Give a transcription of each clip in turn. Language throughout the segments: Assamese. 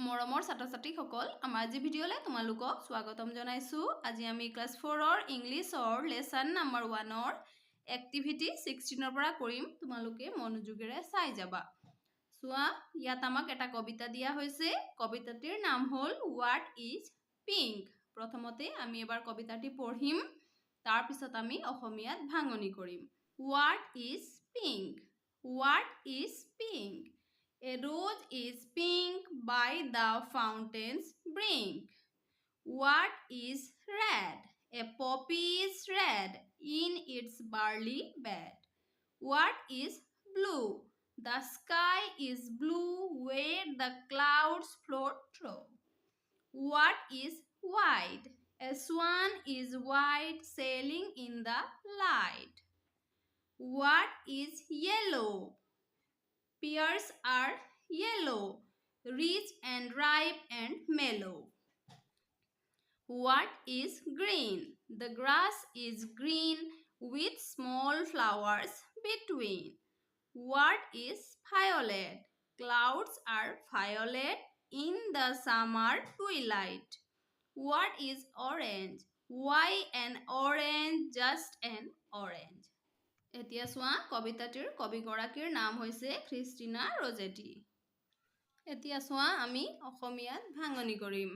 মৰমৰ ছাত্ৰ-ছাত্ৰীসকল আমাৰ আজি ভিডিঅ'লৈ তোমালোকক স্বাগতম জনাইছো। আজি আমি ক্লাছ 4 ৰ ইংলিছৰ লেসন নম্বৰ 1 ৰ এক্টিভিটি 16 ৰ পৰা কৰিম। তোমালোকে মনোযোগেৰে চাই যাবা। চোৱা, ইয়াত আমাক এটা কবিতা দিয়া হৈছে। কবিতাটিৰ নাম হ'ল হোৱাট ইজ পিংক। প্ৰথমতে আমি এবাৰ কবিতাটি পঢ়িম, তাৰ পিছত আমি অসমীয়াত ভাঙনি কৰিম। What is pink? What is pink? A rose is pink by the fountain's brink. What is red? A poppy is red in its barley bed. What is blue? The sky is blue where the clouds float through. What is white? A swan is white sailing in the light. What is yellow? Pears are yellow, rich and ripe and mellow. What is green? The grass is green with small flowers between. What is violet? Clouds are violet in the summer twilight. What is orange? Why an orange, just an orange? এতিয়া চোৱা, কবিতাটিৰ কবিগৰাকীৰ নাম হৈছে ক্ৰিষ্টিনা ৰজেটি। এতিয়া চোৱা, আমি অসমীয়াত ভাঙনি কৰিম।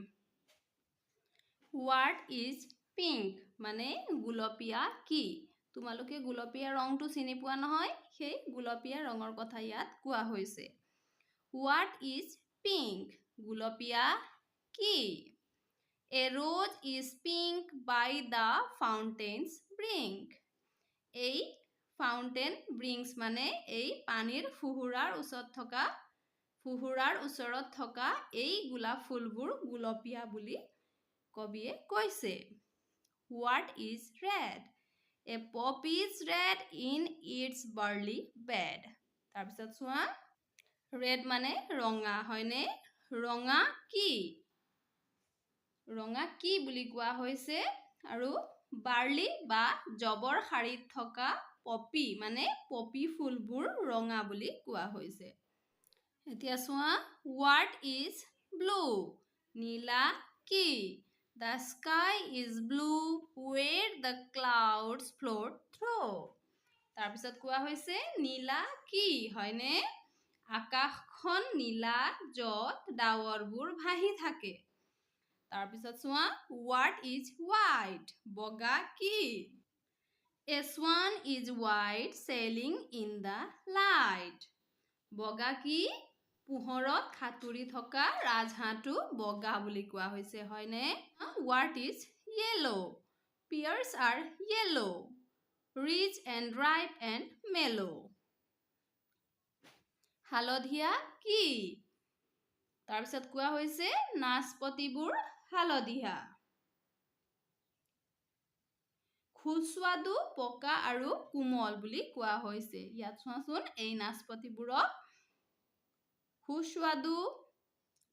হোৱাট ইজ পিংক মানে গুলপীয়া কি? তোমালোকে গুলপীয়া ৰংটো চিনি পোৱা নহয়, সেই গুলপীয়া ৰঙৰ কথা ইয়াত কোৱা হৈছে। What is pink? গুলপীয়া কি? A rose is pink by the fountain's brink. এই ফাউণ্টেন ব্ৰিংছ মানে এই পানীৰ ফুহুৰাৰ ওচৰত থকা এই গোলাপ ফুলবোৰ গুলপীয়া বুলি কবিয়ে কৈছে। What is red? A poppy is red in its barley bed. তাৰপিছত চোৱা, ৰেড মানে ৰঙা, হয়নে? ৰঙা কি? ৰঙা কি বুলি কোৱা হৈছে। আৰু বাৰ্লি বা জবৰ শাৰীত থকা পপি মানে পপি ফুলবোৰ ৰঙা বুলি কোৱা হৈছে। এতিয়া চোৱা, হোৱাট ইজ ব্লু? নীলা কি? The sky is blue ৱেৰ the clouds float through. তাৰপিছত কোৱা হৈছে নীলা কি, হয়নে? আকাশখন নীলা য'ত ডাৱৰবোৰ ভাহি থাকে। তাৰপিছত চোৱা, হোৱাট ইজ হোৱাইট? বগা কি? A swan is white sailing in the light. বগা কি? পোহৰত সাঁতুৰি থকা ৰাজহাঁহটো বগা বুলি কোৱা হৈছে, হয়নে? What is yellow? Pears are yellow, rich and ripe and mellow. হালধীয়া কি? তাৰপিছত কোৱা হৈছে নাচপতিবোৰ হালধীয়া। সুস্বাদু, পকা আৰু কোমল বুলি কোৱা হৈছে। ইয়াত চোৱাচোন, এই নাচপতিবোৰক সুস্বাদু,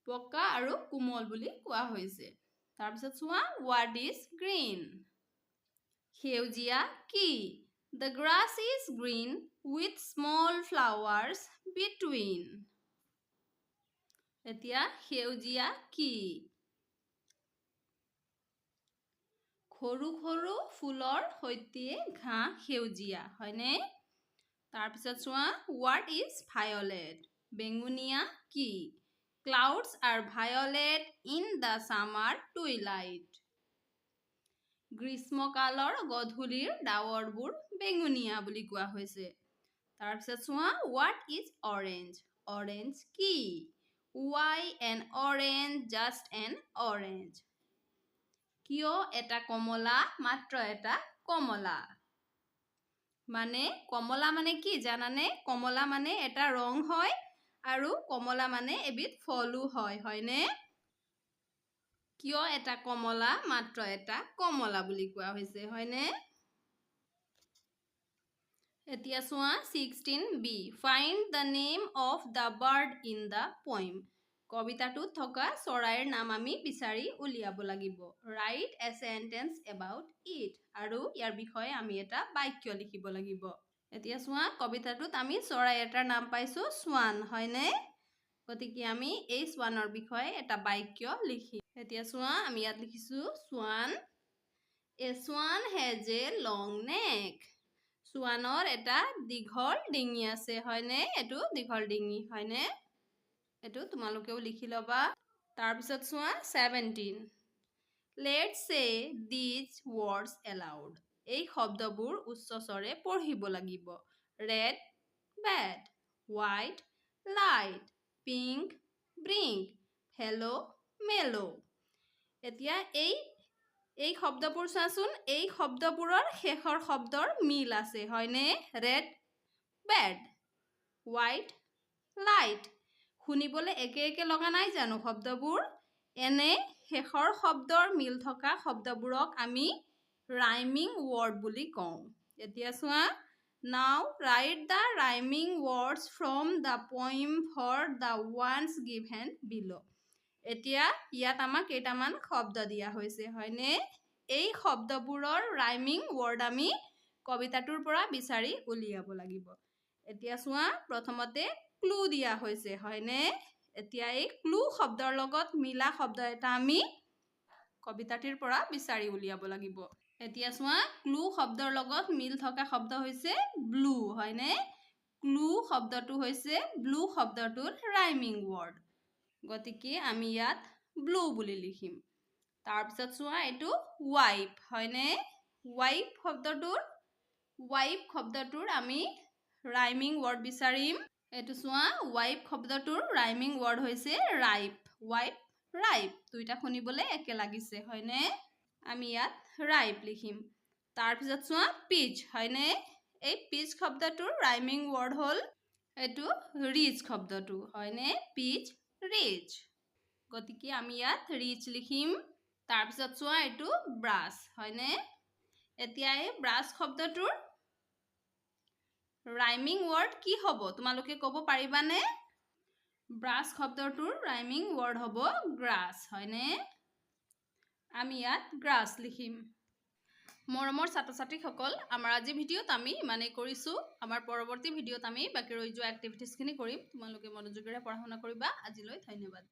পকা আৰু কোমল বুলি কোৱা হৈছে। তাৰপিছত চোৱা, হোৱাট ইজ গ্ৰীণ? সেউজীয়া কি? The grass is green with small flowers between. এতিয়া সেউজীয়া কি? সৰু সৰু ফুলৰ সৈতে ঘাঁহ সেউজীয়া, হয়নে? তাৰপিছত চোৱা, হোৱাট ইজ ভায়লেট? বেঙুনীয়া কি? Clouds are violet in the summer twilight. গ্ৰীষ্মকালৰ গধূলিৰ ডাৱৰবোৰ বেঙুনীয়া বুলি কোৱা হৈছে। তাৰপিছত চোৱা, হোৱাট ইজ অৰেঞ্জ? অৰেঞ্জ কি? Why an orange, just an orange. কিয় এটা কমলা, মাত্ৰ এটা কমলা? মানে কমলা মানে কি জানানে? কমলা মানে এটা ৰং হয় আৰু কমলা মানে এবিধ ফলো হয়, হয়নে? কিয় এটা কমলা, মাত্ৰ এটা কমলা বুলি কোৱা হৈছে, হয়নে? এতিয়া চোৱা, 16b. Find the name of the bird in the poem. কবিতাটোত থকা চৰাইৰ নাম আমি বিচাৰি উলিয়াব লাগিব। Write a sentence about it. আৰু ইয়াৰ বিষয়ে আমি এটা বাক্য লিখিব লাগিব। এতিয়া চোৱা, কবিতাটোত আমি চৰাই এটাৰ নাম পাইছোঁ, স্ৱান, হয়নে? গতিকে আমি এই স্ৱানৰ বিষয়ে এটা বাক্য লিখিম এতিয়া চোৱা আমি ইয়াত লিখিছো swan a swan has a long neck স্ৱানৰ এটা দীঘল ডিঙি আছে হয়নে এটো দীঘল ডিঙি হয়নে এটো তোমালোকেও লিখি লবা তাৰ পিছত চোৱা 17 let's say these words aloud এই শব্দবোৰ উচ্চস্বৰে পঢ়িব লাগিব red bad white light pink bring hello mellow এতিয়া এই শব্দবোৰ চাচোন এই শব্দবোৰৰ শেষৰ শব্দৰ মিল আছে হয়নে red bad white light শুনিবলে একে একে লগা নাই জানো শব্দবোৰ এনে শেষৰ শব্দৰ মিল থকা শব্দবোৰক আমি rhyming word বুলি কওঁ এতিয়া চোৱা now write the rhyming words from the poem for the ones given below এতিয়া ইয়াত আমাক কেইটামান শব্দ দিয়া হৈছে হয়নে এই শব্দবোৰৰ rhyming word আমি কবিতাটোৰ পৰা বিচাৰি উলিয়াব লাগিব এতিয়া চোৱা প্ৰথমতে ক্লু দিয়া হৈছে হয়নে এতিয়া এই ক্লু শব্দৰ লগত মিলা শব্দ এটা আমি কবিতাটিৰ পৰা বিচাৰি উলিয়াব লাগিব এতিয়া চোৱা ক্লু শব্দৰ লগত মিল থকা শব্দ হৈছে ব্লু হয়নে ক্লু শব্দটো হৈছে ব্লু শব্দটোৰ rhyming word গতিকে আমি ইয়াত ব্লু বুলি লিখিম তাৰ পিছত চোৱা এটো wipe হয়নে wipe শব্দটোৰ আমি rhyming word বিচাৰিম এটো চোৱা wipe শব্দটোৰ rhyming word হৈছে ripe wipe ripe দুইটা শুনিবলে একে লাগিছে হয়নে আমি ইয়াত ripe লিখিম তাৰ পিছত চোৱা peach হয়নে এই peach শব্দটোৰ rhyming word হল এটো rich শব্দটো হয়নে peach rich গতিকে আমি ইয়াত rich লিখিম তাৰ পিছত চোৱা এটো brush হয়নে এতিয়া এই brush শব্দটোৰ rhyming word কি হ'ব তোমালোকে ক'ব পাৰিবানে brush শব্দটোৰ rhyming word হ'ব grass হয়নে আমি ইয়াত grass লিখিম মৰমৰ ছাত্ৰ-ছাত্ৰীসকল আমাৰ আজি ভিডিঅ'ত আমি মানে কৰিছো আমাৰ পৰৱৰ্তী ভিডিঅ'ত আমি বাকি ৰৈ যোৱা এক্টিভিটিজ খিনি কৰিম তোমালোকে মনোযোগেৰে পঢ়া শুনা কৰিবা আজিলৈ ধন্যবাদ